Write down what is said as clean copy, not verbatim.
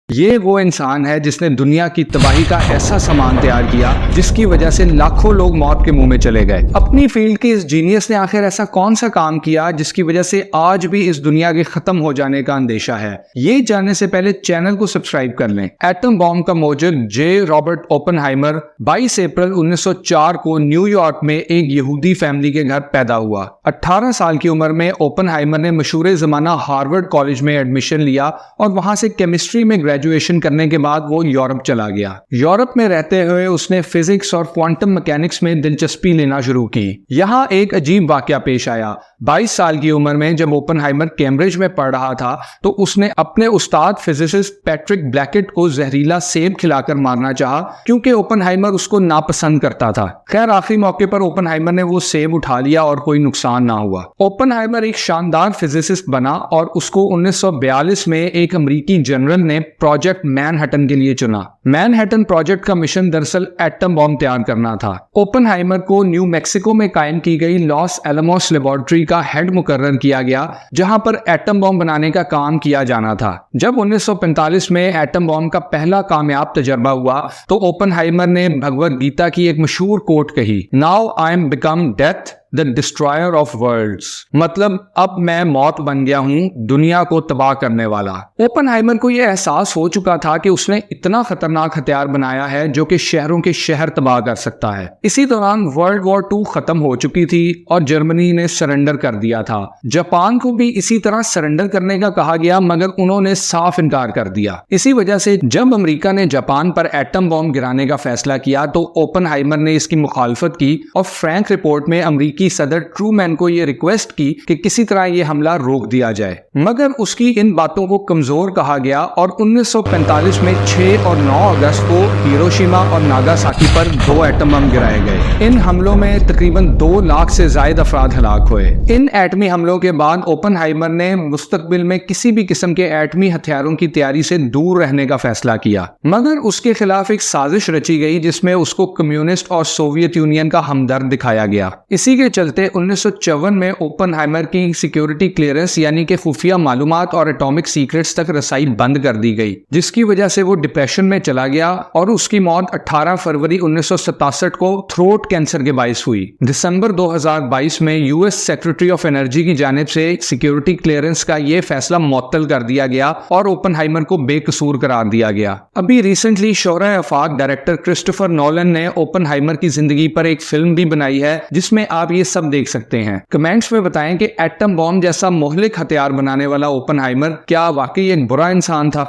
ये वो इंसान है जिसने दुनिया की तबाही का ऐसा सामान तैयार किया जिसकी वजह से लाखों लोग मौत के मुंह में चले गए। अपनी फील्ड के इस जीनियस ने आखिर ऐसा कौन सा काम किया जिसकी वजह से आज भी इस दुनिया के खत्म हो जाने का अंदेशा है? ये जानने से पहले चैनल को सब्सक्राइब कर लें। एटम बॉम्ब का मौजूद जे रॉबर्ट ओपनहाइमर 22 अप्रैल 1904 को न्यूयॉर्क में एक यहूदी फैमिली के घर पैदा हुआ। 18 साल की उम्र में ओपनहाइमर ने मशहूर जमाना हार्वर्ड कॉलेज में एडमिशन लिया और वहां से केमिस्ट्री में ग्रेजुएशन करने के बाद वो यूरोप चला गया। यूरोप में रहते हुए उसने फिजिक्स और क्वांटम मैकेनिक्स में दिलचस्पी लेना शुरू की। यहाँ एक अजीब वाकया पेश आया। 22 साल की उम्र में जब ओपनहाइमर कैम्ब्रिज में पढ़ रहा था तो उसने अपने उस्ताद फिजिसिस्ट पैट्रिक ब्लैकेट को जहरीला सेब खिलाकर मारना चाहा क्योंकि ओपनहाइमर उसको नापसंद करता था। खैर आखिरी मौके पर ओपनहाइमर ने वो सेब उठा लिया और कोई नुकसान ना हुआ। ओपनहाइमर एक शानदार फिजिसिस्ट बना और उसको 1942 में एक अमेरिकी जनरल ने प्रोजेक्ट मैनहट्टन के लिए चुना। मैनहट्टन प्रोजेक्ट का मिशन दरअसल एटम बॉम्ब तैयार करना था। ओपनहाइमर को न्यू मैक्सिको में कायम की गई लॉस एलमोस लेबोरेटरी का हेड मुकर्रर किया गया जहां पर एटम बॉम्ब बनाने का काम किया जाना था। जब 1945 में एटम बॉम्ब का पहला कामयाब तजर्बा हुआ तो ओपनहाइमर ने भगवद गीता की एक मशहूर कोट कही, now I am become death the destroyer of worlds, मतलब अब मैं मौत बन गया हूं, दुनिया को तबाह करने वाला। ओपनहाइमर को यह एहसास हो चुका था कि उसने इतना खतरनाक हथियार बनाया है जो कि शहरों के शहर तबाह कर सकता है। इसी दौरान वर्ल्ड वॉर 2 खत्म हो चुकी थी और जर्मनी ने सरेंडर कर दिया था। जापान को भी इसी तरह सरेंडर करने का कहा गया मगर उन्होंने साफ इनकार कर दिया। इसी वजह से जब अमेरिका ने जापान पर एटम बॉम्ब गिराने का फैसला किया तो ओपनहाइमर ने इसकी मुखालफत की और फ्रैंक रिपोर्ट में अमेरिकी की सदर ट्रूमैन को यह रिक्वेस्ट की कि किसी तरह यह हमला रोक दिया जाए, मगर उसकी इन बातों को कमजोर कहा गया और 1945 में 6 और 9 अगस्त को हिरोशिमा और नागासाकी पर 2 एटम बम गिराए गए। इन हमलों में तकरीबन 2 लाख से ज्यादा अफराद हलाक हुए। इन एटमी हमलों के बाद ओपनहाइमर ने मुस्तकबिल में किसी भी किस्म के एटमी हथियारों की तैयारी से दूर रहने का फैसला किया, मगर उसके खिलाफ एक साजिश रची गई जिसमें उसको कम्युनिस्ट और सोवियत यूनियन का हमदर्द दिखाया गया। इसी के चलते 1954 में ओपनहाइमर की सिक्योरिटी क्लियरेंस यानी कि खुफिया मालूमात और एटॉमिक सीक्रेट्स तक रसाई बंद कर दी गई, जिसकी वजह से वो डिप्रेशन में चला गया और उसकी मौत 18 फरवरी 1967 को थ्रोट कैंसर के बाइस हुई। दिसंबर 2022 में यूएस सेक्रेटरी ऑफ एनर्जी की जानिब से सिक्योरिटी क्लियरेंस का ये फैसला मुअत्तल कर दिया गया और ओपनहाइमर को बेकसूर करार दिया गया। अभी रिसेंटली शोहरा आफाक डायरेक्टर क्रिस्टोफर नोलन ने ओपनहाइमर की जिंदगी पर एक फिल्म भी बनाई है जिसमें आप ये सब देख सकते हैं। कमेंट्स में बताएं कि एटम बॉम्ब जैसा मोहलिक हथियार बनाने वाला ओपनहाइमर क्या वाकई एक बुरा इंसान था।